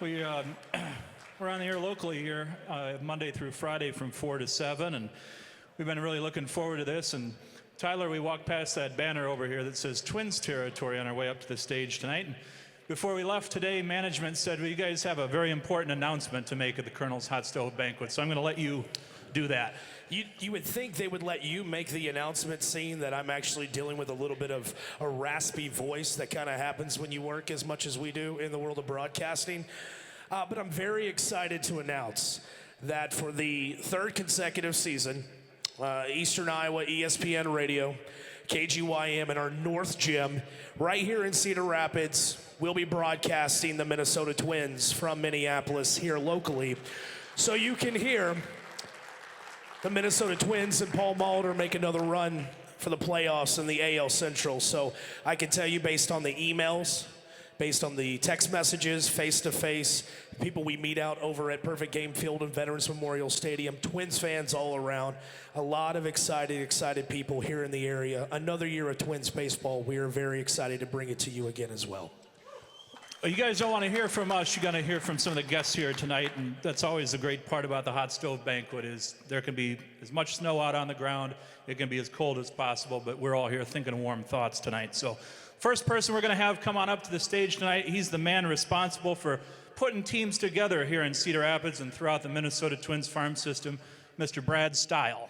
We, we're on the air locally here Monday through Friday from 4 to 7, and we've been really looking forward to this. And Tyler, we walked past that banner over here that says Twins territory on our way up to the stage tonight. And before we left today, management said, well, you guys have a very important announcement to make at the Kernels Hot Stove Banquet, so I'm going to let you do that. You would think they would let you make the announcement, seeing that I'm actually dealing with a little bit of a raspy voice that kind of happens when you work as much as we do in the world of broadcasting. But I'm very excited to announce that for the third consecutive season, Eastern Iowa, ESPN Radio, KGYM, and our North Gym right here in Cedar Rapids will be broadcasting the Minnesota Twins from Minneapolis here locally. So you can hear the Minnesota Twins and Paul Molitor make another run for the playoffs in the AL Central. So I can tell you, based on the emails, based on the text messages, face-to-face, people we meet out over at Perfect Game Field and Veterans Memorial Stadium, Twins fans all around, a lot of excited people here in the area. Another year of Twins baseball. We are very excited to bring it to you again as well. You guys don't want to hear from us. You're going to hear from some of the guests here tonight, and that's always the great part about the Hot Stove Banquet is there can be as much snow out on the ground. It can be as cold as possible, but we're all here thinking warm thoughts tonight. So first person we're going to have come on up to the stage tonight, he's the man responsible for putting teams together here in Cedar Rapids and throughout the Minnesota Twins farm system, Mr. Brad Steil.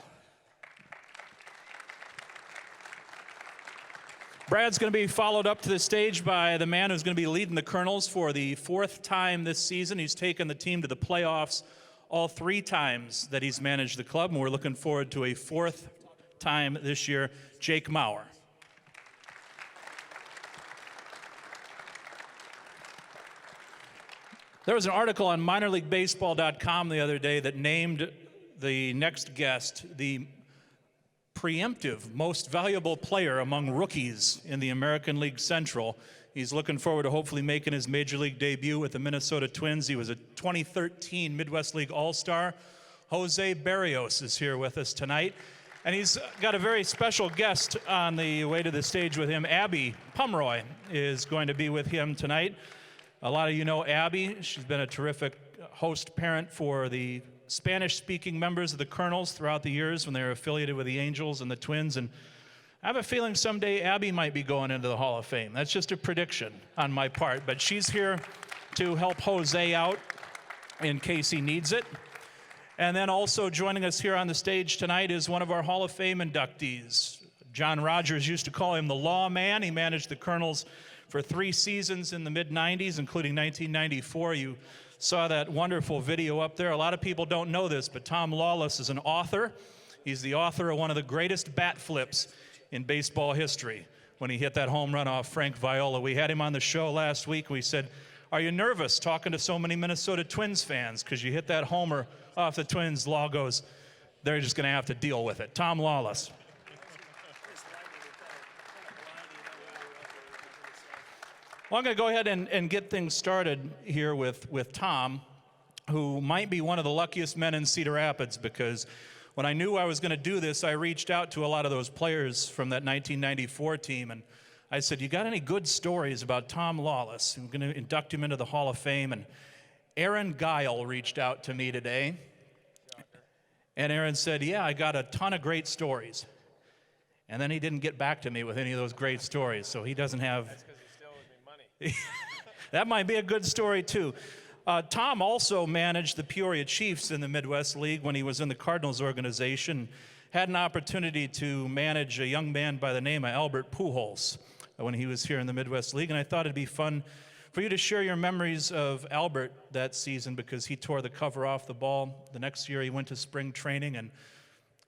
Brad's going to be followed up to the stage by the man who's going to be leading the Kernels for the fourth time this season. He's taken the team to the playoffs all three times that he's managed the club, and we're looking forward to a fourth time this year, Jake Maurer. There was an article on minorleaguebaseball.com the other day that named the next guest the preemptive most valuable player among rookies in the American League Central. He's looking forward to hopefully making his major league debut with the Minnesota Twins. He was a 2013 Midwest League All-Star. Jose Berrios is here with us tonight. And he's got a very special guest on the way to the stage with him. Abby Pumroy is going to be with him tonight. A lot of you know Abby. She's been a terrific host parent for the Spanish-speaking members of the Kernels throughout the years when they were affiliated with the Angels and the Twins. And I have a feeling someday Abby might be going into the Hall of Fame. That's just a prediction on my part. But she's here to help Jose out in case he needs it. And then also joining us here on the stage tonight is one of our Hall of Fame inductees. John Rogers used to call him the Lawman. He managed the Kernels for 3 seasons in the mid-'90s, including 1994. You saw that wonderful video up there. A lot of people don't know this, but Tom Lawless is an author. He's the author of one of the greatest bat flips in baseball history when he hit that home run off Frank Viola. We had him on the show last week. We said, are you nervous talking to so many Minnesota Twins fans because you hit that homer off the Twins logos? They're just going to have to deal with it. Tom Lawless. Well, I'm going to go ahead and get things started here with Tom, who might be one of the luckiest men in Cedar Rapids, because when I knew I was going to do this, I reached out to a lot of those players from that 1994 team, and I said, you got any good stories about Tom Lawless? I'm going to induct him into the Hall of Fame, and Aaron Guile reached out to me today, and Aaron said, yeah, I got a ton of great stories. And then he didn't get back to me with any of those great stories, so he doesn't have... That might be a good story, too. Tom also managed the Peoria Chiefs in the Midwest League when he was in the Cardinals organization. Had an opportunity to manage a young man by the name of Albert Pujols when he was here in the Midwest League. And I thought it'd be fun for you to share your memories of Albert that season, because he tore the cover off the ball. The next year he went to spring training, and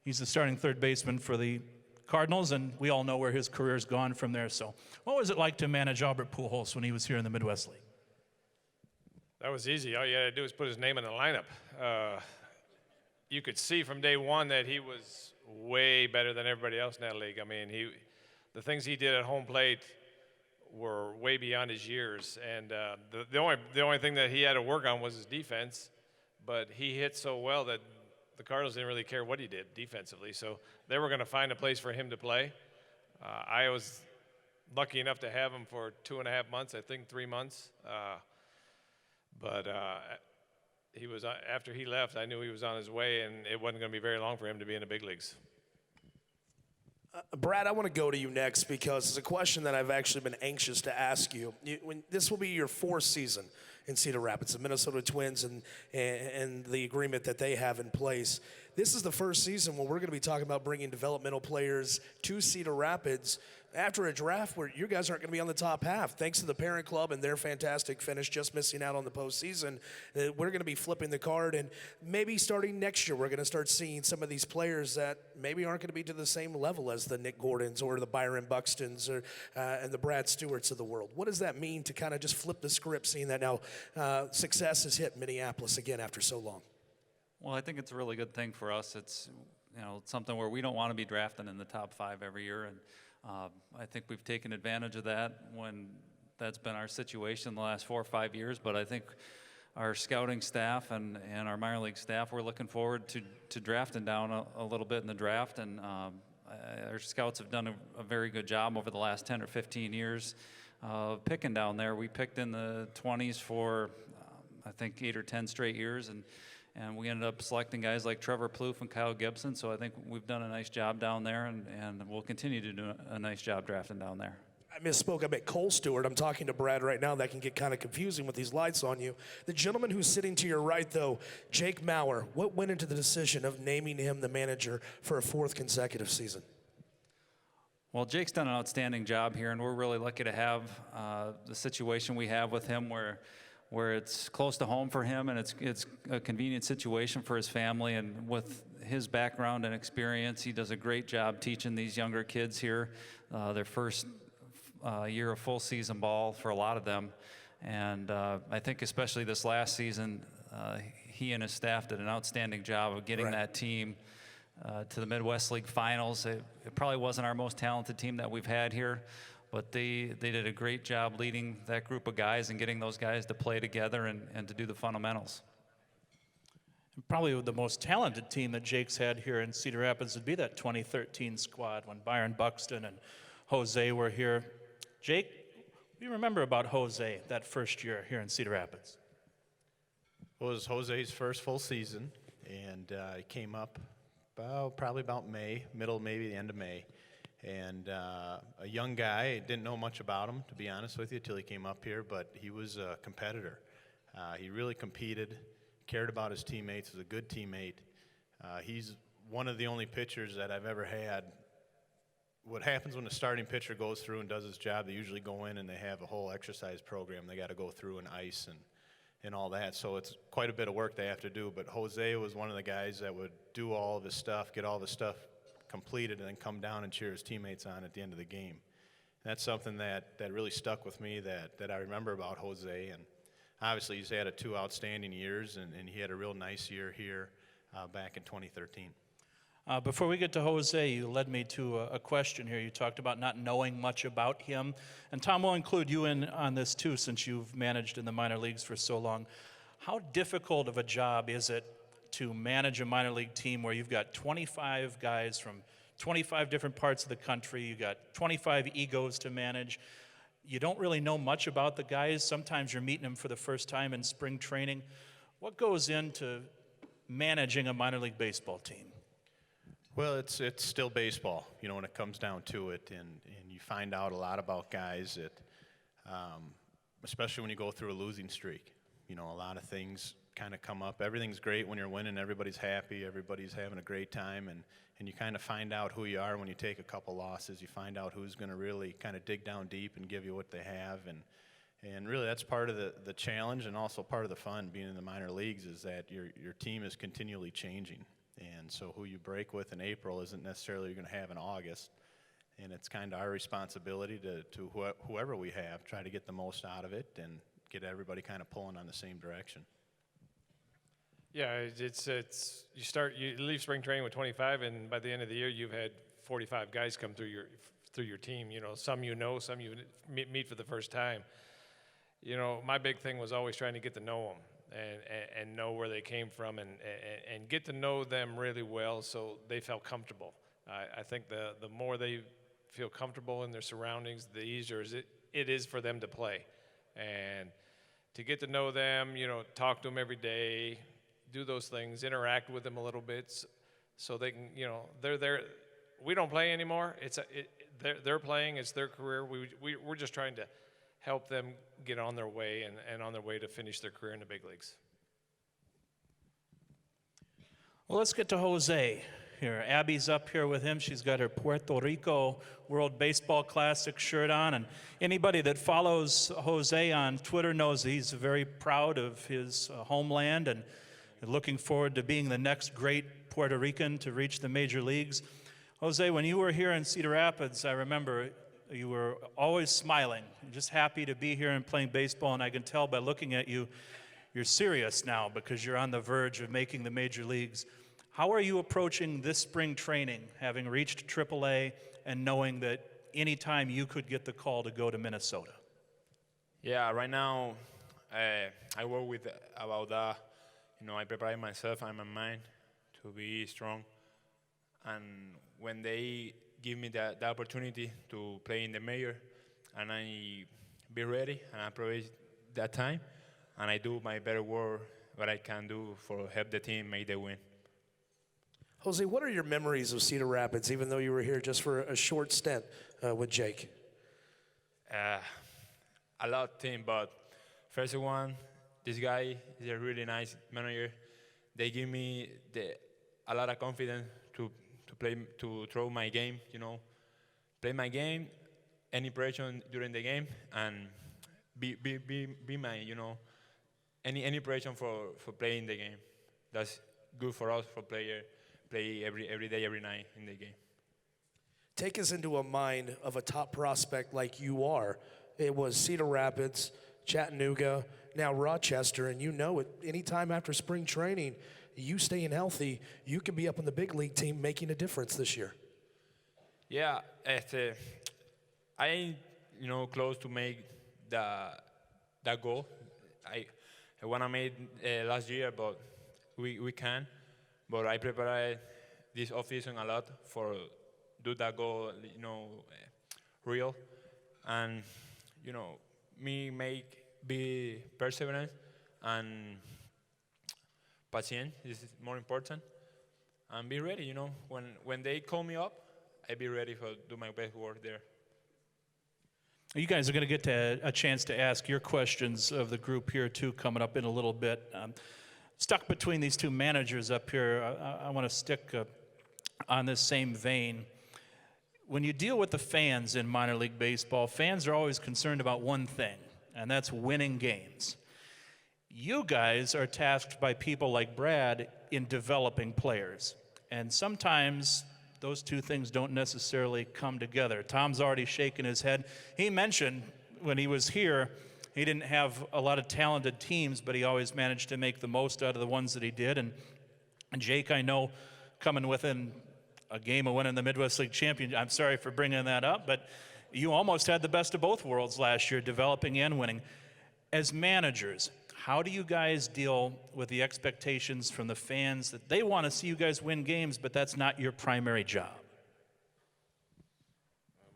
he's the starting third baseman for the Cardinals, and we all know where his career's gone from there. So what was it like to manage Albert Pujols when he was here in the Midwest League? That was easy. All you had to do was put his name in the lineup. You could see from day one that he was way better than everybody else in that league. I mean, the things he did at home plate were way beyond his years. And the only thing that he had to work on was his defense, but he hit so well that the Cardinals didn't really care what he did defensively. So they were going to find a place for him to play. I was lucky enough to have him for 2.5 months, I think 3 months. But he was after he left, I knew he was on his way, and it wasn't going to be very long for him to be in the big leagues. Brad, I want to go to you next because it's a question that I've actually been anxious to ask you. This will be your fourth season in Cedar Rapids, the Minnesota Twins and the agreement that they have in place. This is the first season where we're going to be talking about bringing developmental players to Cedar Rapids after a draft where you guys aren't going to be on the top half. Thanks to the parent club and their fantastic finish, just missing out on the postseason, we're going to be flipping the card. And maybe starting next year, we're going to start seeing some of these players that maybe aren't going to be to the same level as the Nick Gordons or the Byron Buxtons or and the Brad Stewarts of the world. What does that mean to kind of just flip the script, seeing that now success has hit Minneapolis again after so long? Well, I think it's a really good thing for us. It's something where we don't want to be drafting in the top 5 every year, and I think we've taken advantage of that when that's been our situation the last 4 or 5 years. But I think our scouting staff and our minor league staff, we're looking forward to drafting down a little bit in the draft, and our scouts have done a very good job over the last 10 or 15 years picking down there. We picked in the 20s for I think 8 or 10 straight years, and we ended up selecting guys like Trevor Plouffe and Kyle Gibson. So I think we've done a nice job down there, and we'll continue to do a nice job drafting down there. I misspoke. I meant Cole Stewart. I'm talking to Brad right now. That can get kind of confusing with these lights on you. The gentleman who's sitting to your right, though, Jake Maurer, what went into the decision of naming him the manager for a 4th consecutive season? Well, Jake's done an outstanding job here, and we're really lucky to have the situation we have with him where it's close to home for him, and it's a convenient situation for his family. And with his background and experience, he does a great job teaching these younger kids here their first year of full season ball for a lot of them. And I think especially this last season, he and his staff did an outstanding job of getting that team to the Midwest League Finals. It probably wasn't our most talented team that we've had here, but they did a great job leading that group of guys and getting those guys to play together and to do the fundamentals. Probably the most talented team that Jake's had here in Cedar Rapids would be that 2013 squad when Byron Buxton and Jose were here. Jake, what do you remember about Jose that first year here in Cedar Rapids? Well, it was Jose's first full season, and he came up probably about May, middle, maybe the end of May. And a young guy, didn't know much about him, to be honest with you, till he came up here, but he was a competitor. He really competed, cared about his teammates, was a good teammate. He's one of the only pitchers that I've ever had. What happens when a starting pitcher goes through and does his job, they usually go in and they have a whole exercise program they got to go through and ice and all that. So it's quite a bit of work they have to do. But Jose was one of the guys that would do all of his stuff, get all the stuff completed, and then come down and cheer his teammates on at the end of the game. And that's something that really stuck with me that I remember about Jose. And obviously he's had 2 outstanding years, and he had a real nice year here back in 2013. Before we get to Jose, you led me to a question here. You talked about not knowing much about him. And Tom, will include you in on this too, since you've managed in the minor leagues for so long. How difficult of a job is it to manage a minor league team where you've got 25 guys from 25 different parts of the country, you got 25 egos to manage, you don't really know much about the guys, sometimes you're meeting them for the first time in spring training. What goes into managing a minor league baseball team? Well, it's still baseball, when it comes down to it, and you find out a lot about guys that, especially when you go through a losing streak, a lot of things kind of come up. Everything's great when you're winning, everybody's happy, everybody's having a great time, and you kind of find out who you are when you take a couple losses. You find out who's going to really kind of dig down deep and give you what they have, and really that's part of the challenge and also part of the fun being in the minor leagues is that your team is continually changing. And so who you break with in April isn't necessarily you're going to have in August. And it's kind of our responsibility to whoever we have, try to get the most out of it and get everybody kind of pulling on the same direction. Yeah, you leave spring training with 25, and by the end of the year, you've had 45 guys come through your team. Some some you meet for the first time. My big thing was always trying to get to know them. And know where they came from and get to know them really well so they felt comfortable. I think the more they feel comfortable in their surroundings, the easier it is for them to play. And to get to know them, you know, talk to them every day, do those things, interact with them a little bit, so they can, you know, they're there. We don't play anymore. They're playing. It's their career. We're just trying to help them get on their way and on their way to finish their career in the big leagues. Well, let's get to Jose here. Abby's up here with him. She's got her Puerto Rico World Baseball Classic shirt on. And anybody that follows Jose on Twitter knows he's very proud of his homeland and looking forward to being the next great Puerto Rican to reach the major leagues. Jose, when you were here in Cedar Rapids, I remember you were always smiling, just happy to be here and playing baseball. And I can tell by looking at you, you're serious now because you're on the verge of making the major leagues. How are you approaching this spring training, having reached AAA and knowing that any time you could get the call to go to Minnesota? Yeah, right now I work with about that. You know, I prepare myself and my mind to be strong. And when they give me the opportunity to play in the major, and I be ready and I approach that time, and I do my better work, what I can do for help the team make the win. Jose, what are your memories of Cedar Rapids, even though you were here just for a short stint with Jake? A lot team, but first one, this guy is a really nice manager. They give me a lot of confidence to play, to throw my game, you know, play my game, any pressure during the game, and be my, you know, any pressure for playing the game. That's good for us, for player, play every day, every night in the game. Take us into a mind of a top prospect like you are. It was Cedar Rapids, Chattanooga, now Rochester, and you know it. Anytime after spring training, you staying healthy, you can be up on the big league team making a difference this year. Yeah, I ain't, you know, close to make that goal. I wanna make last year, but we can. But I prepared this offseason a lot for do that goal, you know, real, and you know, be perseverant and patient is more important, and be ready. You know, when they call me up, I be ready for do my best work there. You guys are going to get a chance to ask your questions of the group here too, coming up in a little bit. Stuck between these two managers up here, I want to stick on this same vein. When you deal with the fans in minor league baseball, fans are always concerned about one thing, and that's winning games. You guys are tasked by people like Brad in developing players, and sometimes those two things don't necessarily come together. Tom's already shaking his head. He mentioned when he was here, he didn't have a lot of talented teams, but he always managed to make the most out of the ones that he did. And Jake, I know, coming within a game of winning the Midwest League Championship, I'm sorry for bringing that up, but you almost had the best of both worlds last year, developing and winning. As managers, how do you guys deal with the expectations from the fans that they want to see you guys win games, but that's not your primary job?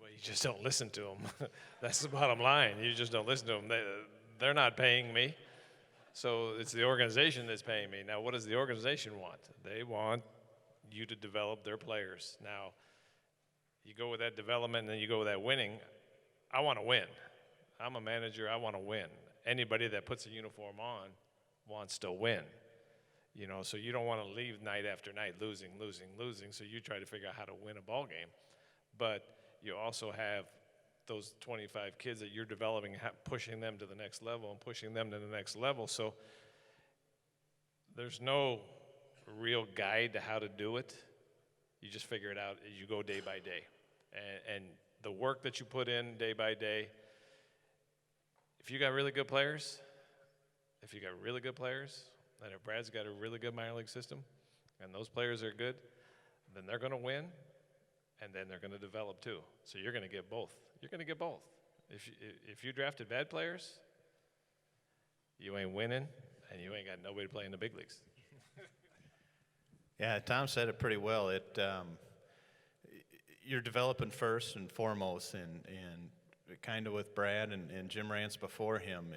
Well, you just don't listen to them. That's the bottom line. You just don't listen to them. They're not paying me, so it's the organization that's paying me. Now, what does the organization want? They want you to develop their players. Now, you go with that development and then you go with that winning. I want to win. I'm a manager. I want to win. Anybody that puts a uniform on wants to win. You know, so you don't want to leave night after night losing. So you try to figure out how to win a ball game. But you also have those 25 kids that you're developing, pushing them to the next level and pushing them to the next level. So there's no real guide to how to do it. You just figure it out as you go day by day. And the work that you put in day by day, if you got really good players, and if Brad's got a really good minor league system, and those players are good, then they're going to win, and then they're going to develop too. So you're going to get both. If you drafted bad players, you ain't winning, and you ain't got nobody playing the big leagues. Yeah, Tom said it pretty well. You're developing first and foremost, and kind of with Brad and Jim Rance before him,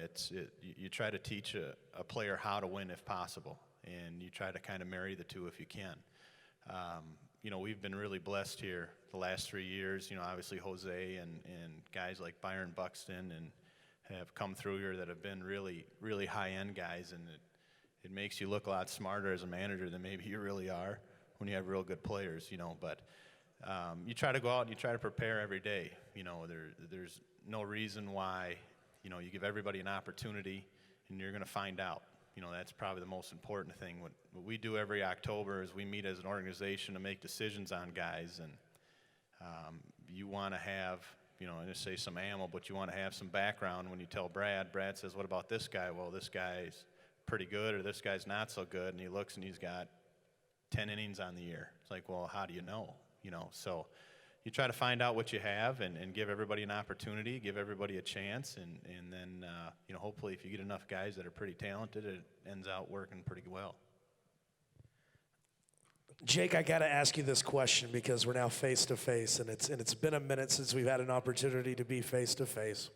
you try to teach a player how to win if possible, and you try to kind of marry the two if you can. You know, we've been really blessed here the last 3 years. You know, obviously Jose and guys like Byron Buxton and have come through here that have been really, really high-end guys, and it makes you look a lot smarter as a manager than maybe you really are when you have real good players, you know. But you try to go out and you try to prepare every day. You know, there's no reason why, you know, you give everybody an opportunity and you're going to find out. You know, that's probably the most important thing. What we do every October is we meet as an organization to make decisions on guys, and you want to have, you know, I just say some ammo, but you want to have some background when you tell Brad. Brad says, what about this guy? Well, this guy's pretty good, or this guy's not so good, and he looks and he's got 10 innings on the year. It's like, well, how do you know? You know, so you try to find out what you have and give everybody an opportunity, give everybody a chance, and then, you know, hopefully if you get enough guys that are pretty talented, it ends out working pretty well. Jake, I got to ask you this question because we're now face-to-face, and it's been a minute since we've had an opportunity to be face-to-face.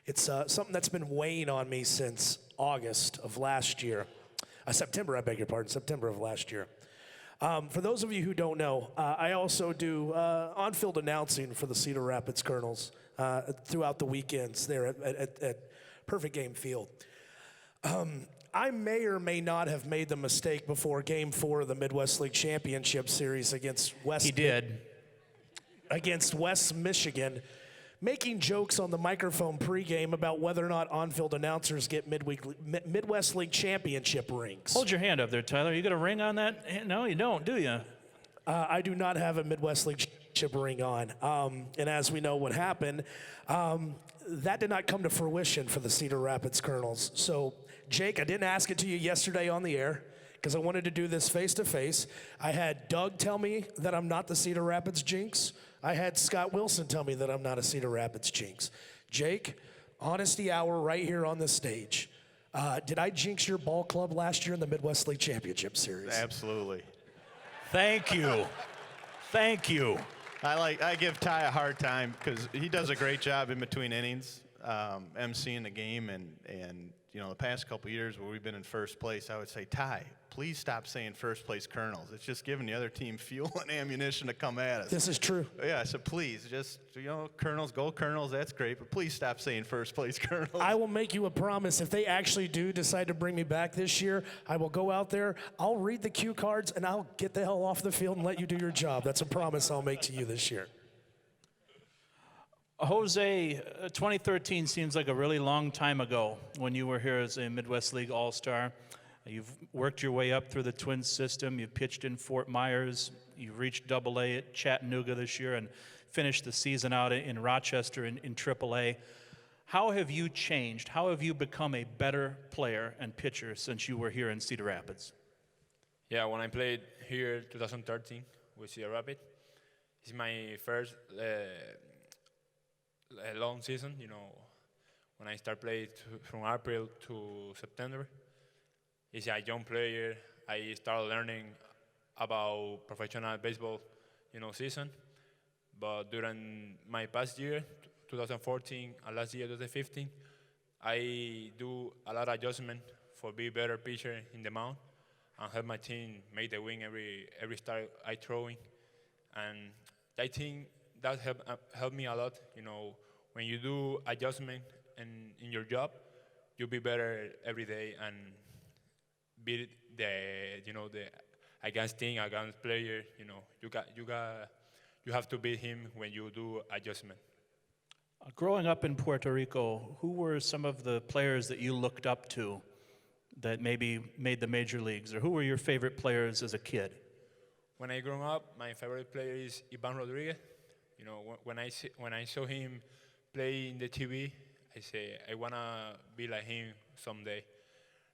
It's something that's been weighing on me since August of last year. September, I beg your pardon, September of last year. For those of you who don't know, I also do on-field announcing for the Cedar Rapids Kernels throughout the weekends there at Perfect Game Field. I may or may not have made the mistake before Game 4 of the Midwest League Championship Series against against West Michigan, making jokes on the microphone pregame about whether or not on-field announcers get Midwest League Championship rings. Hold your hand up there, Tyler. You got a ring on that? No, you don't, do you? I do not have a Midwest League Championship ring on. And as we know what happened, that did not come to fruition for the Cedar Rapids Kernels. So, Jake, I didn't ask it to you yesterday on the air because I wanted to do this face-to-face. I had Doug tell me that I'm not the Cedar Rapids Jinx. I had Scott Wilson tell me that I'm not a Cedar Rapids Jinx. Jake, honesty hour right here on the stage. Did I jinx your ball club last year in the Midwest League Championship Series? Absolutely. Thank you. Thank you. I give Ty a hard time because he does a great job in between innings, emceeing the game, and you know, the past couple of years where we've been in first place, I would say, Ty, please stop saying first place Kernels. It's just giving the other team fuel and ammunition to come at us. This is true. Yeah, so please, just, you know, Kernels, go Kernels, that's great, but please stop saying first place Kernels. I will make you a promise. If they actually do decide to bring me back this year, I will go out there, I'll read the cue cards, and I'll get the hell off the field and let you do your job. That's a promise I'll make to you this year. Jose, 2013 seems like a really long time ago when you were here as a Midwest League All-Star. You've worked your way up through the Twins system. You pitched in Fort Myers. You reached Double-A at Chattanooga this year and finished the season out in Rochester in Triple-A. How have you changed? How have you become a better player and pitcher since you were here in Cedar Rapids? Yeah, when I played here 2013 with Cedar Rapids, it's my first long season, you know, when I start playing from April to September. As a young player, I started learning about professional baseball, you know, season. But during my past year, 2014 and last year, 2015, I do a lot of adjustment for be better pitcher in the mound and help my team make the win every start I throw in. And I think that helped me a lot. You know, when you do adjustment in your job, you'll be better every day and beat the against team, against player. You know, you have to beat him when you do adjustment. Growing up in Puerto Rico, who were some of the players that you looked up to that maybe made the major leagues, or who were your favorite players as a kid? When I grew up, my favorite player is Ivan Rodriguez. You know, when I saw him play in the TV, I say I wanna be like him someday.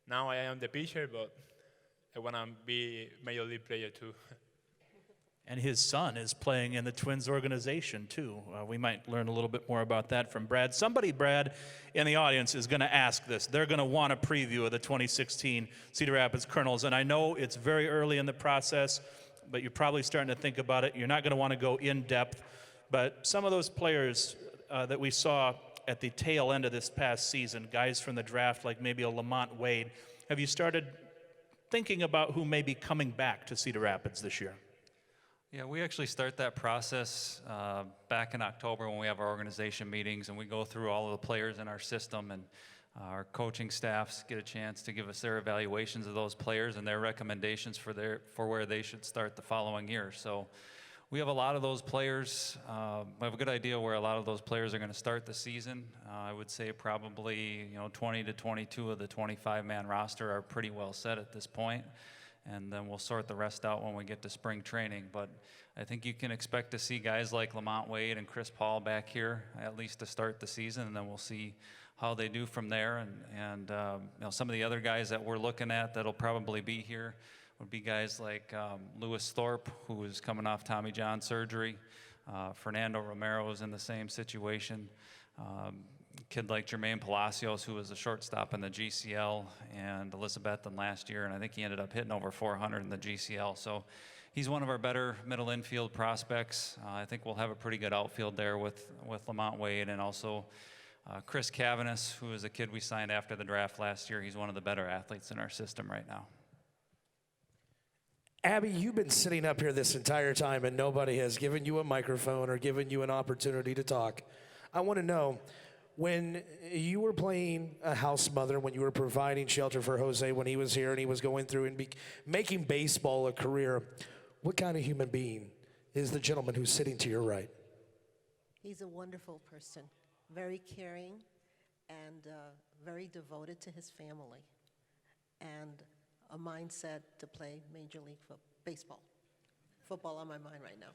Now I am the pitcher, but I wanna be major league player too. And his son is playing in the Twins organization too. We might learn a little bit more about that from Brad. Somebody, Brad, in the audience is going to ask this. They're going to want a preview of the 2016 Cedar Rapids Kernels. And I know it's very early in the process, but you're probably starting to think about it. You're not going to want to go in depth. But some of those players, that we saw at the tail end of this past season, guys from the draft like maybe a Lamont Wade, have you started thinking about who may be coming back to Cedar Rapids this year? Yeah, we actually start that process back in October when we have our organization meetings, and we go through all of the players in our system, and our coaching staffs get a chance to give us their evaluations of those players and their recommendations for where they should start the following year. So we have a lot of those players. We have a good idea where a lot of those players are going to start the season. I would say probably 20 to 22 of the 25-man roster are pretty well set at this point. And then we'll sort the rest out when we get to spring training. But I think you can expect to see guys like Lamont Wade and Chris Paul back here, at least to start the season, and then we'll see how they do from there. And some of the other guys that we're looking at that'll probably be here would be guys like Lewis Thorpe, who is coming off Tommy John surgery. Fernando Romero is in the same situation. Kid like Jermaine Palacios, who was a shortstop in the GCL, and Elizabethan last year, and I think he ended up hitting over 400 in the GCL. So he's one of our better middle infield prospects. I think we'll have a pretty good outfield there with Lamont Wade, and also Chris Cavanis, who is a kid we signed after the draft last year. He's one of the better athletes in our system right now. Abby, you've been sitting up here this entire time, and nobody has given you a microphone or given you an opportunity to talk. I want to know, when you were playing a house mother, when you were providing shelter for Jose when he was here and he was going through and making baseball a career, what kind of human being is the gentleman who's sitting to your right? He's a wonderful person, very caring and very devoted to his family, and a mindset to play Major League Baseball. Football on my mind right now.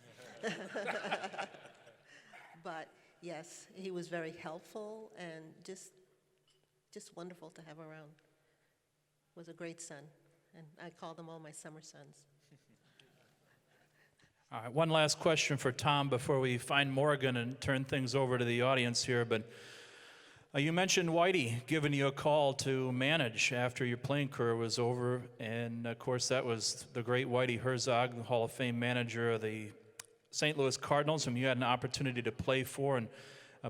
But yes, he was very helpful and just wonderful to have around. Was a great son, and I call them all my summer sons. All right, one last question for Tom before we find Morgan and turn things over to the audience here. But you mentioned Whitey giving you a call to manage after your playing career was over, and of course that was the great Whitey Herzog, the Hall of Fame manager of the St. Louis Cardinals, whom you had an opportunity to play for and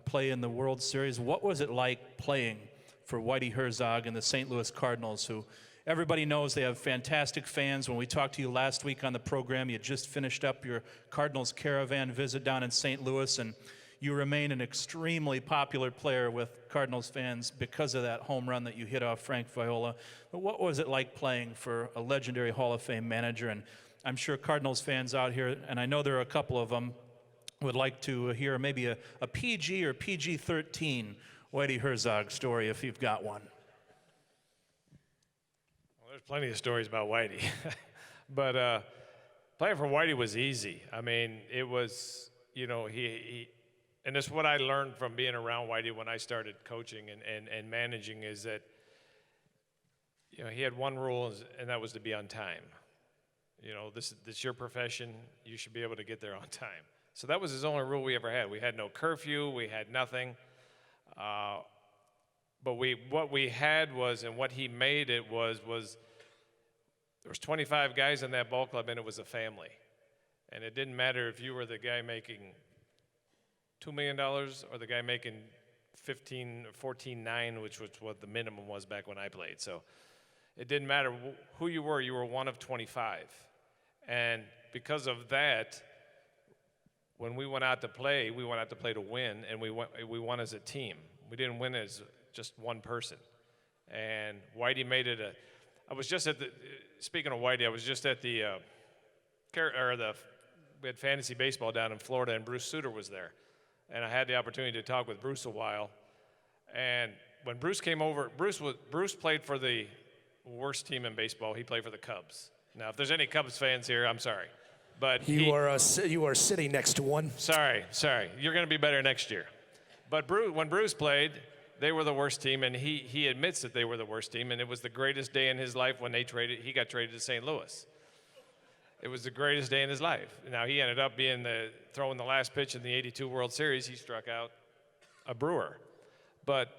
play in the World Series. What was it like playing for Whitey Herzog and the St. Louis Cardinals, who everybody knows they have fantastic fans? When we talked to you last week on the program, you just finished up your Cardinals caravan visit down in St. Louis, and you remain an extremely popular player with Cardinals fans because of that home run that you hit off Frank Viola. But what was it like playing for a legendary Hall of Fame manager? And I'm sure Cardinals fans out here, and I know there are a couple of them, would like to hear maybe a PG or PG-13 Whitey Herzog story if you've got one. Well, there's plenty of stories about Whitey. But playing for Whitey was easy. I mean, it was, he and it's what I learned from being around Whitey when I started coaching and managing, is that, he had one rule, and that was to be on time. This is your profession. You should be able to get there on time. So that was his only rule we ever had. We had no curfew. We had nothing. But what we had was, and what he made it was there was 25 guys in that ball club, and it was a family. And it didn't matter if you were the guy making $2 million or the guy making 14.9, which was what the minimum was back when I played. So it didn't matter who you were one of 25. And because of that, when we went out to play to win, and we won as a team. We didn't win as just one person. And Whitey made it I was just at the, speaking of Whitey, I was just at we had fantasy baseball down in Florida, and Bruce Sutter was there. And I had the opportunity to talk with Bruce a while. And when Bruce came over, Bruce played for the worst team in baseball. He played for the Cubs. Now, if there's any Cubs fans here, I'm sorry. But you are sitting next to one. Sorry. You're going to be better next year. But when Bruce played, they were the worst team, and he admits that they were the worst team, and it was the greatest day in his life when he got traded to St. Louis. It was the greatest day in his life. Now, he ended up throwing the last pitch in the '82 World Series. He struck out a Brewer. But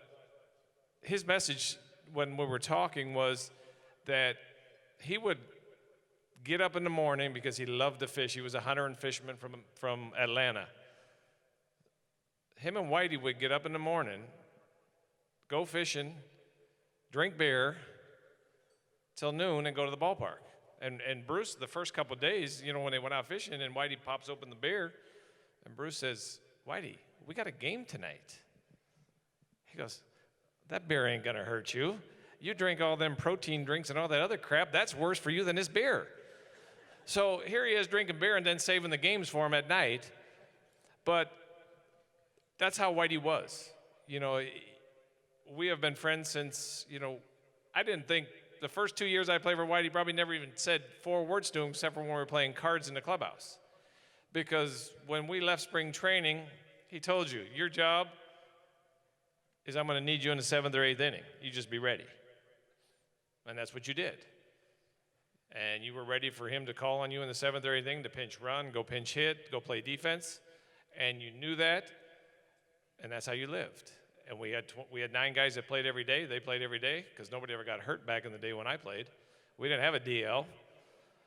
his message when we were talking was that he would get up in the morning because he loved to fish. He was a hunter and fisherman from Atlanta. him and Whitey would get up in the morning, go fishing, drink beer till noon, and go to the ballpark. And Bruce, the first couple of days, you know, when they went out fishing, and Whitey pops open the beer, and Bruce says, "Whitey, we got a game tonight." He goes, "That beer ain't gonna hurt you. You drink all them protein drinks and all that other crap, that's worse for you than this beer." So here he is drinking beer and then saving the games for him at night. But that's how Whitey was. You know, we have been friends since, you know, I didn't think the first 2 years I played for Whitey, probably never even said 4 words to him except for when we were playing cards in the clubhouse. Because when we left spring training, he told you, your job is I'm going to need you in the 7th or 8th inning. You just be ready. And that's what you did. And you were ready for him to call on you in the 7th or 8th inning to pinch run, go pinch hit, go play defense. And you knew that, and that's how you lived. And we had 9 guys that played every day. They played every day because nobody ever got hurt back in the day when I played. We didn't have a DL.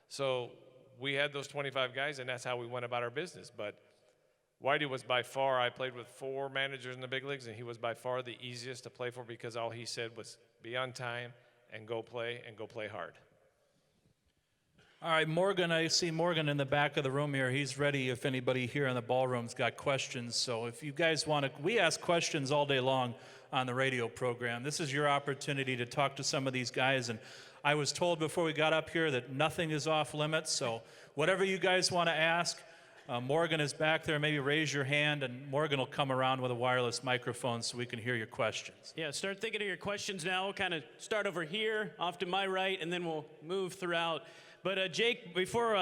So we had those 25 guys, and that's how we went about our business. But Whitey was by far, I played with 4 managers in the big leagues, and he was by far the easiest to play for because all he said was be on time and go play hard. All right, Morgan, I see Morgan in the back of the room here. He's ready if anybody here in the ballroom's got questions. So if you guys want to, we ask questions all day long on the radio program. This is your opportunity to talk to some of these guys. And I was told before we got up here that nothing is off limits. So whatever you guys want to ask, Morgan is back there. Maybe raise your hand, and Morgan will come around with a wireless microphone so we can hear your questions. Yeah, start thinking of your questions now. We'll kind of start over here, off to my right, and then we'll move throughout. But Jake, before,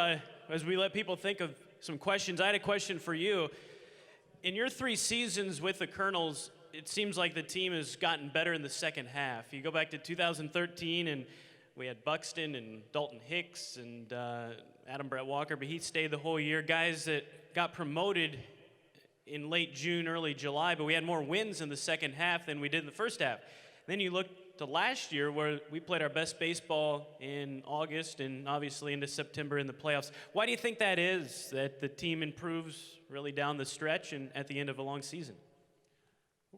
as we let people think of some questions, I had a question for you. In your 3 seasons with the Kernels, it seems like the team has gotten better in the second half. You go back to 2013, and we had Buxton and Dalton Hicks and Adam Brett Walker, but he stayed the whole year. Guys that got promoted in late June, early July, but we had more wins in the second half than we did in the first half. Then you look to last year where we played our best baseball in August and obviously into September in the playoffs. Why do you think that is, that the team improves really down the stretch and at the end of a long season?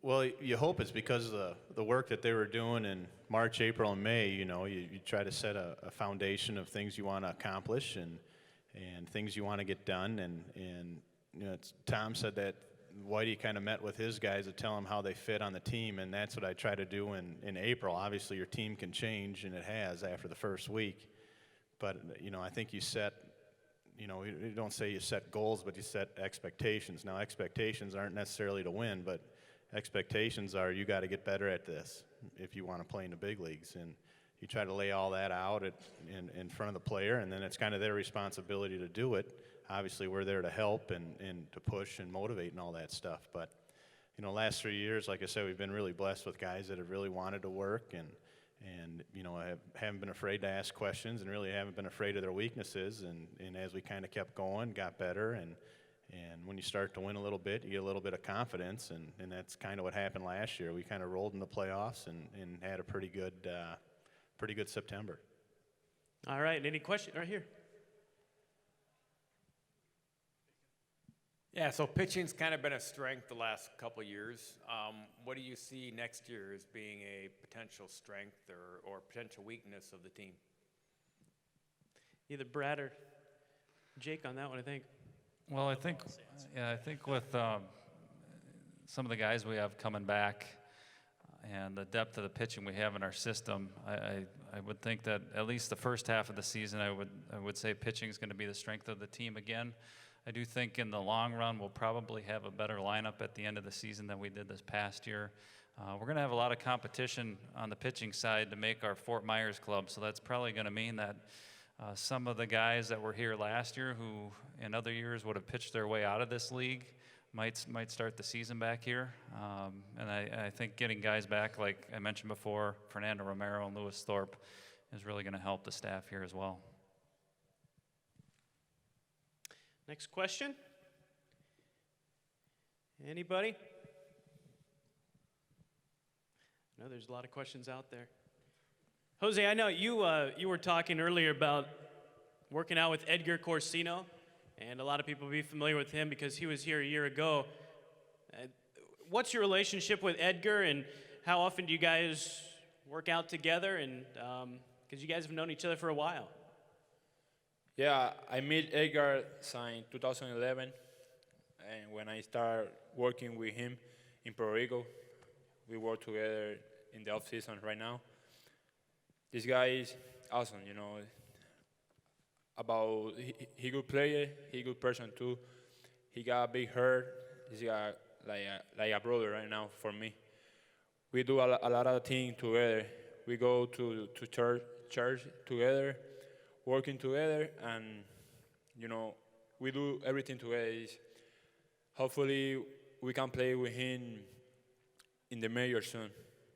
Well, you hope it's because of the work that they were doing in March, April, and May. You know, you try to set a foundation of things you want to accomplish and things you want to get done. And you know, Tom said that Whitey kind of met with his guys to tell them how they fit on the team, and that's what I try to do in April. Obviously, your team can change, and it has after the first week. But, you know, I think you set, you know, you don't say you set goals, but you set expectations. Now, expectations aren't necessarily to win, but expectations are you got to get better at this if you want to play in the big leagues. And you try to lay all that out in front of the player, and then it's kind of their responsibility to do it. Obviously, we're there to help and to push and motivate and all that stuff. But, you know, last 3 years, like I said, we've been really blessed with guys that have really wanted to work and you know, haven't been afraid to ask questions and really haven't been afraid of their weaknesses. And as we kind of kept going, got better. And when you start to win a little bit, you get a little bit of confidence. And that's kind of what happened last year. We kind of rolled in the playoffs and had a pretty good September. All right, any questions? Right here. Yeah, so pitching's kind of been a strength the last couple of years. What do you see next year as being a potential strength or potential weakness of the team? Either Brad or Jake on that one, I think. Well, I think with some of the guys we have coming back and the depth of the pitching we have in our system, I would think that at least the first half of the season, I would say pitching is going to be the strength of the team again. I do think in the long run we'll probably have a better lineup at the end of the season than we did this past year. We're going to have a lot of competition on the pitching side to make our Fort Myers club, so that's probably going to mean that some of the guys that were here last year who in other years would have pitched their way out of this league might start the season back here. And I think getting guys back, like I mentioned before, Fernando Romero and Lewis Thorpe is really going to help the staff here as well. Next question. Anybody? I know there's a lot of questions out there. Jose, I know you were talking earlier about working out with Edgar Corsino, and a lot of people will be familiar with him because he was here a year ago. what's your relationship with Edgar, and how often do you guys work out together? And because you guys have known each other for a while. Yeah, I met Edgar in 2011, and when I started working with him in Puerto Rico, we work together in the off season right now. This guy is awesome, you know. He good player, he good person too. He got a big hurt. He's got like a brother right now for me. We do a lot of things together. We go to church together, working together, and you know, we do everything together. Hopefully, we can play with him in the major soon.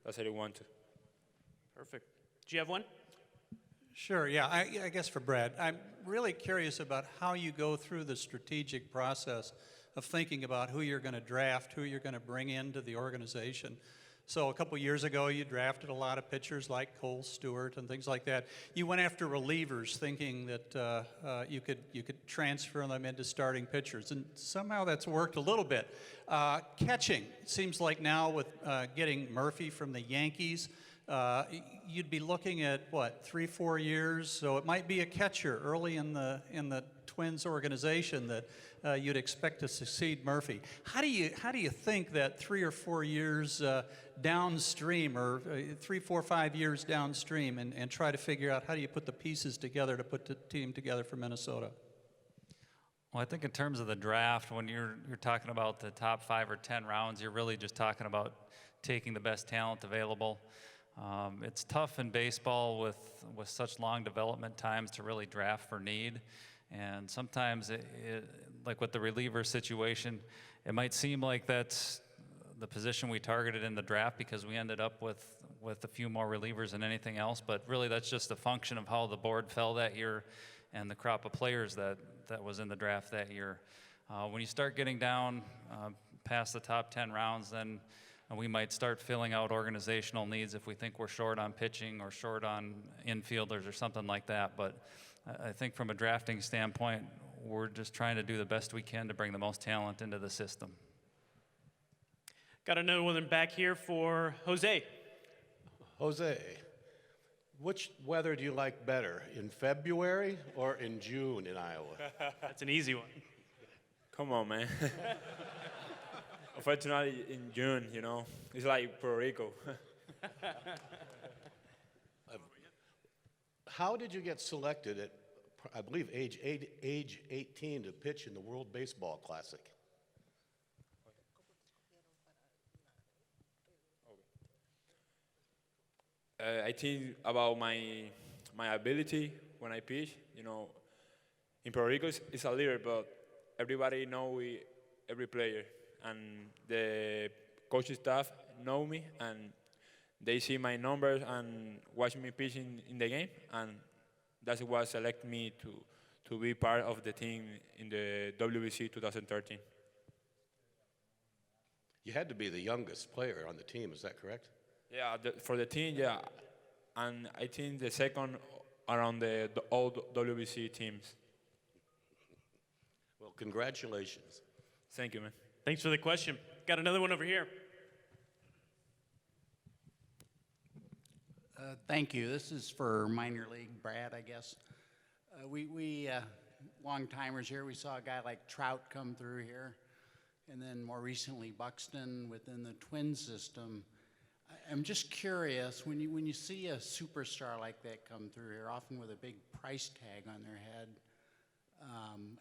That's what I want to. Perfect. Do you have one? Sure, yeah. I guess for Brad, I'm really curious about how you go through the strategic process of thinking about who you're going to draft, who you're going to bring into the organization. So a couple years ago, you drafted a lot of pitchers like Cole Stewart and things like that. You went after relievers, thinking that you could transfer them into starting pitchers, and somehow that's worked a little bit. Catching, it seems like now with getting Murphy from the Yankees, you'd be looking at what, 3-4 years. So it might be a catcher early in the Twins organization that you'd expect to succeed Murphy. How do you think that 3 or 4 years downstream, or 3, 4, 5 years downstream, and try to figure out how do you put the pieces together to put the team together for Minnesota? Well, I think in terms of the draft, when you're talking about the top 5 or 10 rounds, you're really just talking about taking the best talent available. It's tough in baseball with such long development times to really draft for need. And sometimes, like with the reliever situation, it might seem like that's the position we targeted in the draft because we ended up with a few more relievers than anything else. But really, that's just a function of how the board fell that year and the crop of players that was in the draft that year. When you start getting down past the top 10 rounds, then we might start filling out organizational needs if we think we're short on pitching or short on infielders or something like that. But I think from a drafting standpoint, we're just trying to do the best we can to bring the most talent into the system. Got another one back here for Jose. Jose, which weather do you like better, in February or in June in Iowa? That's an easy one. Come on, man. Unfortunately, in June, you know, it's like Puerto Rico. How did you get selected at, I believe, age 18 to pitch in the World Baseball Classic? I think about my ability when I pitch. You know, in Puerto Rico it's a little, but everybody know every player, and the coaching staff know me, and they see my numbers and watch me pitch in the game, and that's what select me to be part of the team in the WBC 2013. You had to be the youngest player on the team, is that correct? Yeah, for the team, yeah, and I think the second around the old WBC teams. Well, congratulations. Thank you, man. Thanks for the question. Got another one over here. Thank you. This is for minor league Brad, I guess. We long timers here. We saw a guy like Trout come through here, and then more recently Buxton within the Twins system. I'm just curious, when you see a superstar like that come through here, often with a big price tag on their head,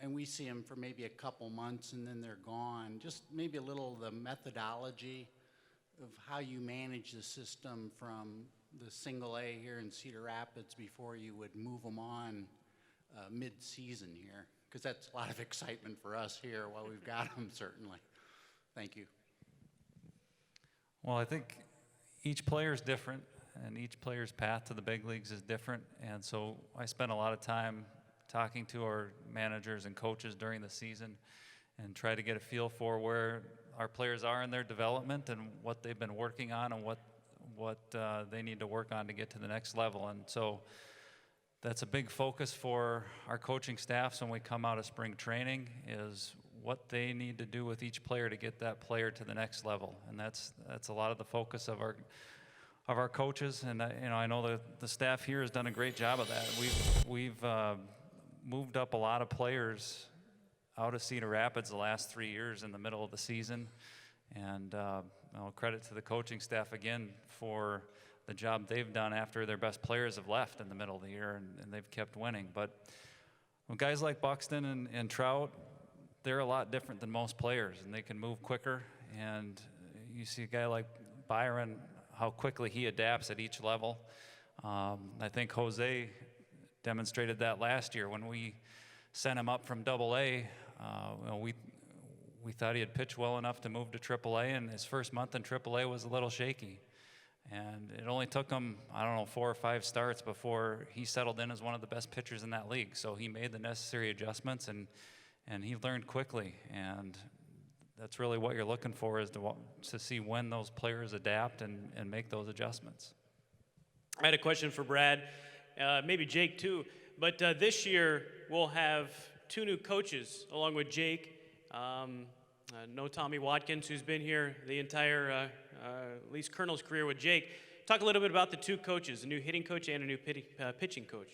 and we see them for maybe a couple months and then they're gone, just maybe a little of the methodology of how you manage the system from the single A here in Cedar Rapids before you would move them on mid-season here, because that's a lot of excitement for us here while we've got them, certainly. Thank you. Well, I think each player is different, and each player's path to the big leagues is different. And so I spent a lot of time talking to our managers and coaches during the season and try to get a feel for where our players are in their development and what they've been working on and what they need to work on to get to the next level. And so that's a big focus for our coaching staffs when we come out of spring training, is what they need to do with each player to get that player to the next level, and that's a lot of the focus of our coaches. And I know the staff here has done a great job of that. We've moved up a lot of players out of Cedar Rapids the last 3 years in the middle of the season, and credit to the coaching staff again for the job they've done after their best players have left in the middle of the year, and they've kept winning. But guys like Buxton and Trout, they're a lot different than most players, and they can move quicker. And you see a guy like Byron, how quickly he adapts at each level. I think Jose demonstrated that last year when we sent him up from AA. We thought he had pitched well enough to move to AAA, and his first month in AAA was a little shaky. And it only took him, 4 or 5 starts before he settled in as one of the best pitchers in that league. So he made the necessary adjustments, and he learned quickly. And that's really what you're looking for, is to see when those players adapt and make those adjustments. I had a question for Brad, maybe Jake too. But this year we'll have 2 new coaches along with Jake. No Tommy Watkins, who's been here the entire, at least Kernels' career with Jake. Talk a little bit about the 2 coaches, a new hitting coach and a new pitching coach.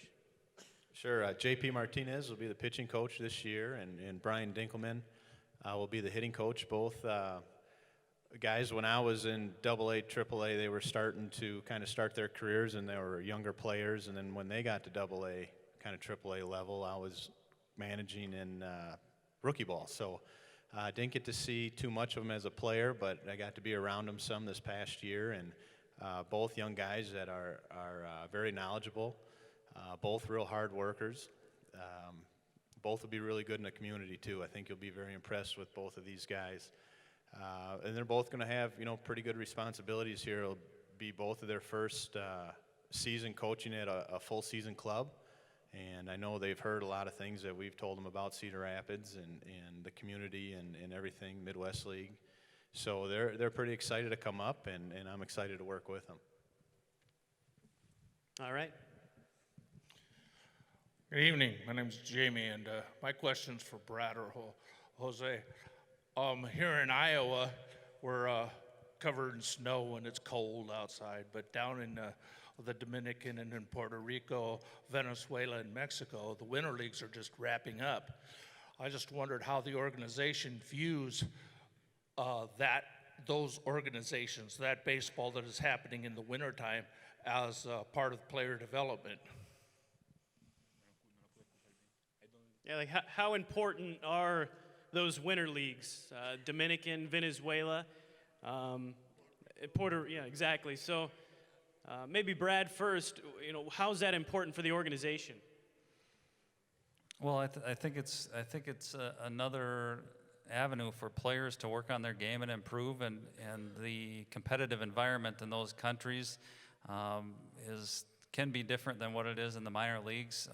Sure. JP Martinez will be the pitching coach this year, and Brian Dinkelman will be the hitting coach. Both guys, when I was in AA, AAA, they were starting to kind of start their careers, and they were younger players. And then when they got to AA, kind of AAA level, I was managing in rookie ball. So I didn't get to see too much of them as a player, but I got to be around them some this past year. And both young guys that are very knowledgeable, both real hard workers. Both will be really good in the community too. I think you'll be very impressed with both of these guys. And they're both going to have, pretty good responsibilities here. It'll be both of their first season coaching at a full season club. And I know they've heard a lot of things that we've told them about Cedar Rapids and the community and everything, Midwest League. So they're pretty excited to come up, and I'm excited to work with them. All right. Good evening. My name's Jamie, and my question's for Brad or Jose. Here in Iowa, we're covered in snow when it's cold outside, but down in the Dominican and in Puerto Rico, Venezuela, and Mexico, the winter leagues are just wrapping up. I just wondered how the organization views those organizations, that baseball that is happening in the wintertime, as part of player development. Yeah, like how important are those winter leagues? Dominican, Venezuela, yeah, exactly. So maybe Brad first. How's that important for the organization? Well, I think it's another avenue for players to work on their game and improve, and the competitive environment in those countries can be different than what it is in the minor leagues.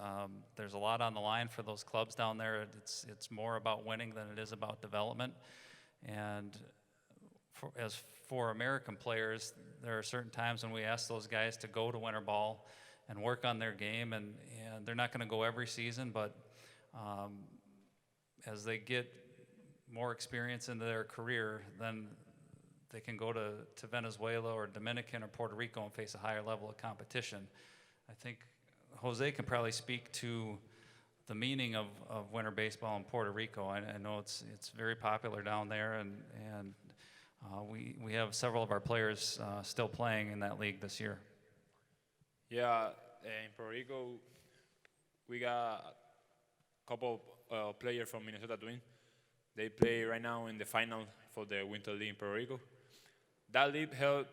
There's a lot on the line for those clubs down there. It's more about winning than it is about development. And for American players, there are certain times when we ask those guys to go to winter ball and work on their game, and they're not going to go every season, but as they get more experience into their career, then they can go to Venezuela or Dominican or Puerto Rico and face a higher level of competition. I think Jose can probably speak to the meaning of winter baseball in Puerto Rico. I know it's very popular down there, and we have several of our players still playing in that league this year. Yeah, in Puerto Rico, we got a couple players from Minnesota Twins. They play right now in the final for the Winter League in Puerto Rico. That league helped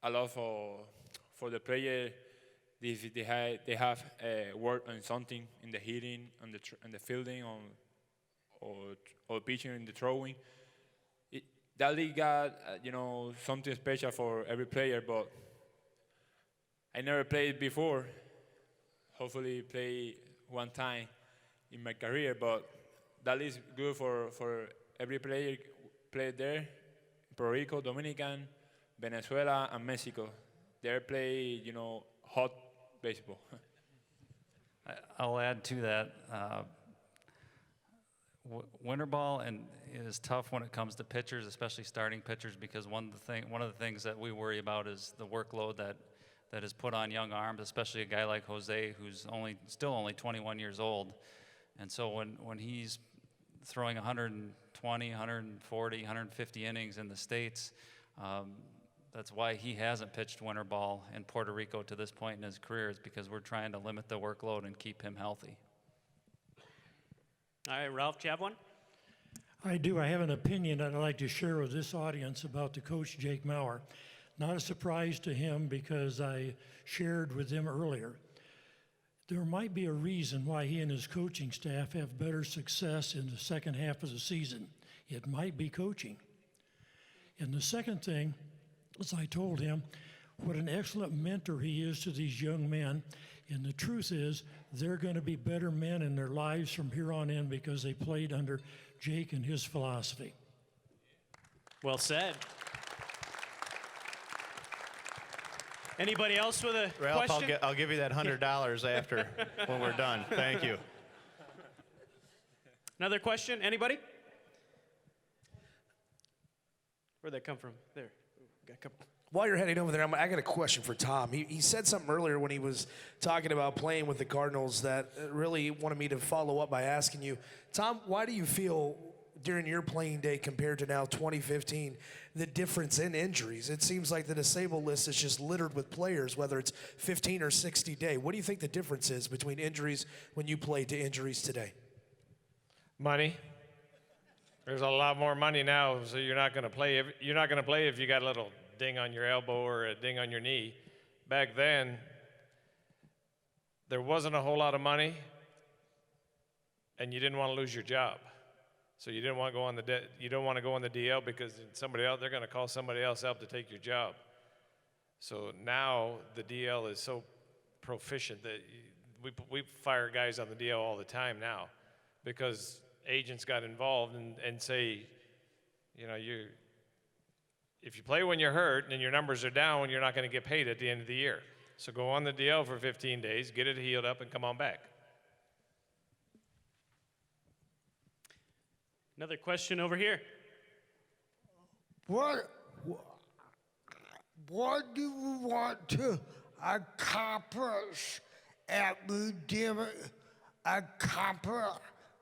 a lot for the player if they have worked on something in the hitting, on the fielding, or pitching in the throwing. That league got something special for every player, but I never played before. Hopefully play one time in my career, but that is good for every player played there. Puerto Rico, Dominican, Venezuela, and Mexico. They play, hot baseball. I'll add to that. winter ball and is tough when it comes to pitchers, especially starting pitchers, because one of the things that we worry about is the workload that is put on young arms, especially a guy like Jose, who's still only 21 years old. And so when he's throwing 120, 140, 150 innings in the States, that's why he hasn't pitched winter ball in Puerto Rico to this point in his career, is because we're trying to limit the workload and keep him healthy. All right, Ralph, do you have one? I do. I have an opinion that I'd like to share with this audience about the coach, Jake Maurer. Not a surprise to him because I shared with him earlier. There might be a reason why he and his coaching staff have better success in the second half of the season. It might be coaching. And the second thing, as I told him, what an excellent mentor he is to these young men. And the truth is, they're going to be better men in their lives from here on in because they played under Jake and his philosophy. Well said. Anybody else with a Ralph, question? I'll give you that $100 after when we're done. Thank you. Another question? Anybody? Where'd that come from? There. Got a couple. While you're heading over there, I got a question for Tom. He said something earlier when he was talking about playing with the Cardinals that really wanted me to follow up by asking you, Tom, why do you feel during your playing day compared to now 2015, the difference in injuries? It seems like the disabled list is just littered with players, whether it's 15 or 60 day. What do you think the difference is between injuries when you played to injuries today? Money. There's a lot more money now, so you're not going to play. You're not going to play if you got a little ding on your elbow or a ding on your knee. Back then, there wasn't a whole lot of money, and you didn't want to lose your job. So you didn't want to go on the DL because they're going to call somebody else up to take your job. So now the DL is so proficient that we fire guys on the DL all the time now because agents got involved and say, if you play when you're hurt and your numbers are down, you're not going to get paid at the end of the year. So go on the DL for 15 days, get it healed up, and come on back. Another question over here. What do you want to accomplish at Redeemer, accomplish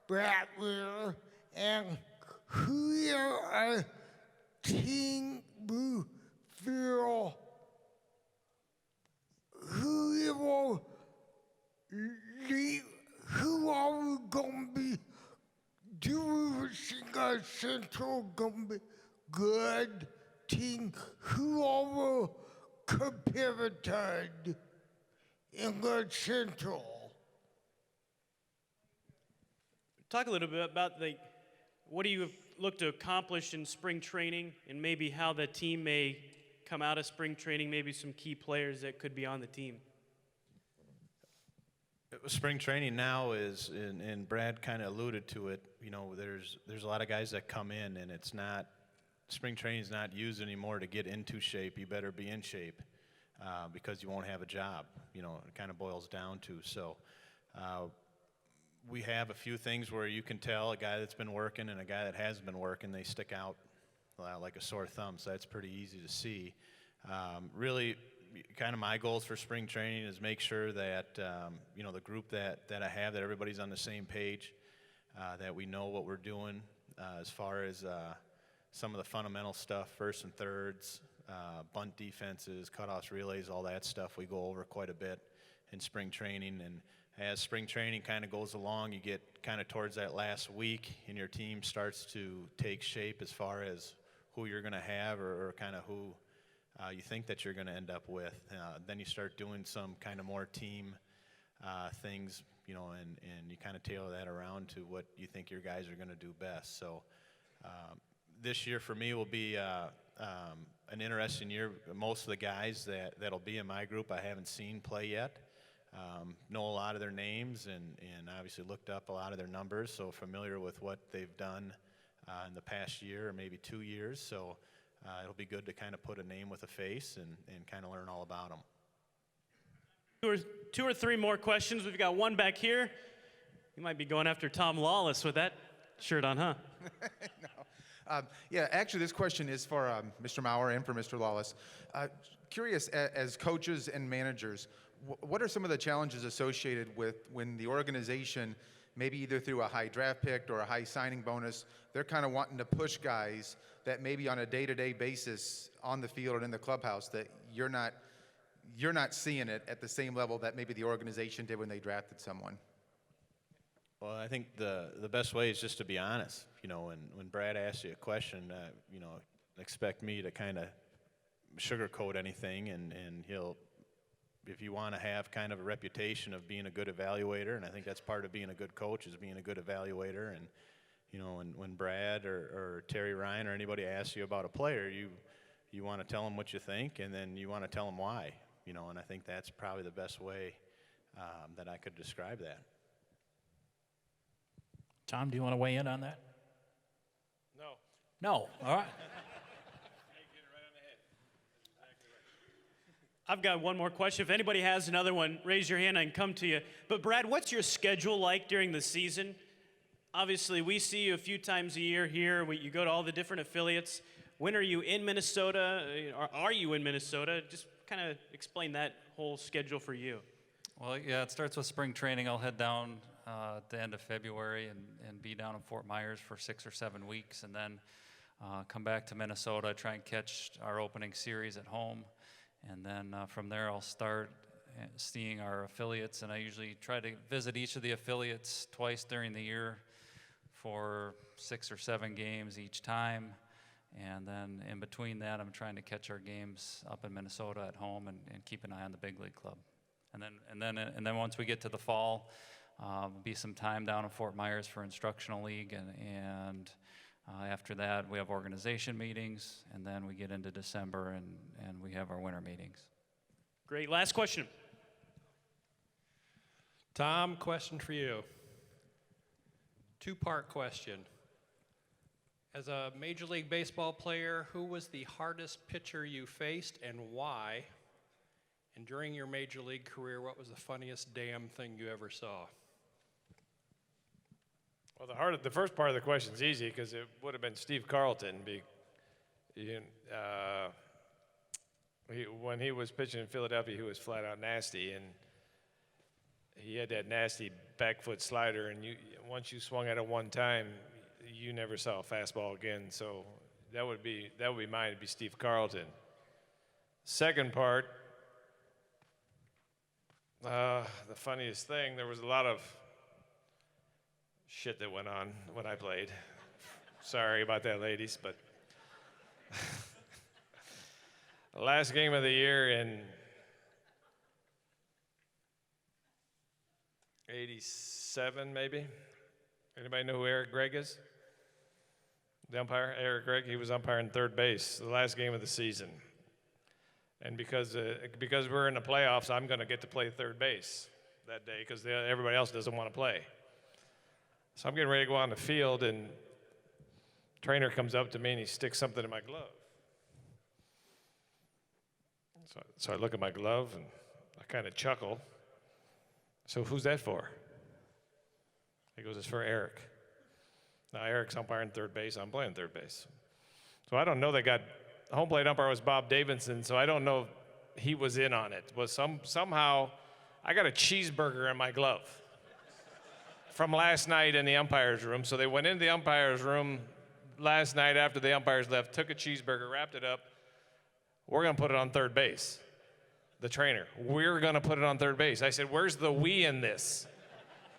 Bradley, and who are a team you feel who are we going to be doing a Central going to be good team? Who are we competitive in the Central? Talk a little bit about what do you look to accomplish in spring training and maybe how the team may come out of spring training, maybe some key players that could be on the team. Spring training now is, and Brad kind of alluded to it, there's a lot of guys that come in and spring training is not used anymore to get into shape. You better be in shape because you won't have a job, it kind of boils down to. So we have a few things where you can tell a guy that's been working and a guy that hasn't been working, they stick out like a sore thumb, so that's pretty easy to see. Really, kind of my goals for spring training is make sure that, the group that I have, that everybody's on the same page, that we know what we're doing as far as some of the fundamental stuff, first and thirds, bunt defenses, cutoffs, relays, all that stuff we go over quite a bit in spring training. And as spring training kind of goes along, you get kind of towards that last week and your team starts to take shape as far as who you're going to have or kind of who you think that you're going to end up with. Then you start doing some kind of more team things, and you kind of tailor that around to what you think your guys are going to do best. So this year for me will be an interesting year. Most of the guys that'll be in my group I haven't seen play yet. Know a lot of their names and obviously looked up a lot of their numbers, so familiar with what they've done in the past year or maybe 2 years. So it'll be good to kind of put a name with a face and kind of learn all about them. Two or three more questions. We've got one back here. You might be going after Tom Lawless with that. shirt on, huh? Yeah, actually, this question is for Mr. Maurer and for Mr. Lawless. Curious, as coaches and managers, what are some of the challenges associated with when the organization, maybe either through a high draft pick or a high signing bonus, they're kind of wanting to push guys that maybe on a day-to-day basis on the field and in the clubhouse that you're not seeing it at the same level that maybe the organization did when they drafted someone? Well, I think the best way is just to be honest. You know, when Brad asks you a question, you know, expect me to kind of sugarcoat anything, and he'll, if you want to have kind of a reputation of being a good evaluator, and I think that's part of being a good coach is being a good evaluator. And you know, when Brad or Terry Ryan or anybody asks you about a player, you want to tell them what you think, and then you want to tell them why. You know, and I think that's probably the best way that I could describe that. Tom, do you want to weigh in on that? No. No. All right. I've got one more question. If anybody has another one, raise your hand. I can come to you. But Brad, what's your schedule like during the season? Obviously, we see you a few times a year here. You go to all the different affiliates. When are you in Minnesota? Or are you in Minnesota? Just kind of explain that whole schedule for you. Well, yeah, it starts with spring training. I'll head down at the end of February and be down in Fort Myers for 6 or 7 weeks, and then come back to Minnesota, try and catch our opening series at home. And then from there, I'll start seeing our affiliates, and I usually try to visit each of the affiliates twice during the year for 6 or 7 games each time. And then in between that, I'm trying to catch our games up in Minnesota at home and keep an eye on the big league club. And then once we get to the fall, be some time down in Fort Myers for instructional league, and after that we have organization meetings, and then we get into December and we have our winter meetings. Great. Last question. Tom, question for you. Two-part question. As a Major League Baseball player, who was the hardest pitcher you faced and why? And during your Major League career, what was the funniest damn thing you ever saw? Well, the first part of the question is easy because it would have been Steve Carlton. When he was pitching in Philadelphia, he was flat out nasty, and he had that nasty back foot slider. And once you swung at it one time, you never saw a fastball again. So that would be mine. It'd be Steve Carlton. Second part, the funniest thing, there was a lot of shit that went on when I played. Sorry about that, ladies, but the last game of the year in '87, maybe. Anybody know who Eric Gregg is? The umpire, Eric Gregg. He was umpiring third base the last game of the season. And because we're in the playoffs, I'm going to get to play third base that day because everybody else doesn't want to play. So I'm getting ready to go on the field, and trainer comes up to me and he sticks something in my glove. So I look at my glove and I kind of chuckle. So who's that for? He goes, it's for Eric. Now Eric's umpiring third base, I'm playing third base. So I don't know the home plate umpire was Bob Davidson, so I don't know if he was in on it. Somehow I got a cheeseburger in my glove from last night in the umpire's room. So they went into the umpire's room last night after the umpires left, took a cheeseburger, wrapped it up. We're going to put it on third base. The trainer, we're going to put it on third base. I said, where's the we in this?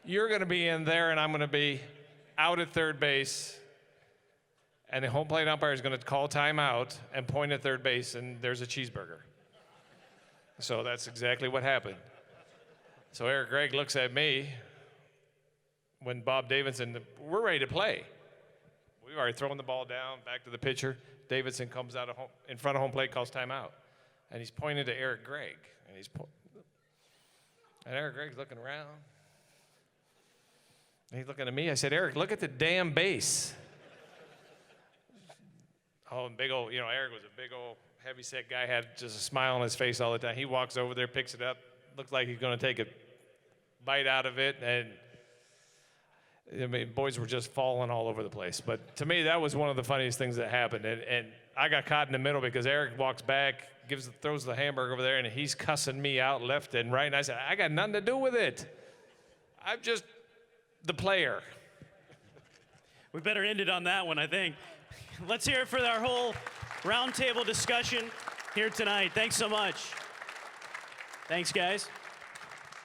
You're going to be in there, and I'm going to be out at third base. And the home plate umpire is going to call timeout and point at third base, and there's a cheeseburger. So that's exactly what happened. So Eric Gregg looks at me when Bob Davidson, we're ready to play. We've already thrown the ball down, back to the pitcher. Davidson comes out in front of home plate, calls timeout. And he's pointing to Eric Gregg. And Eric Gregg's looking around. And he's looking at me. I said, Eric, look at the damn base. Oh, and big old, Eric was a big old heavy-set guy, had just a smile on his face all the time. He walks over there, picks it up, looks like he's going to take a bite out of it, and I mean, boys were just falling all over the place. But to me, that was one of the funniest things that happened. And I got caught in the middle because Eric walks back, throws the hamburger over there, and he's cussing me out left and right. And I said, I got nothing to do with it. I'm just the player. We better end it on that one, I think. Let's hear it for our whole roundtable discussion here tonight. Thanks so much. Thanks, guys.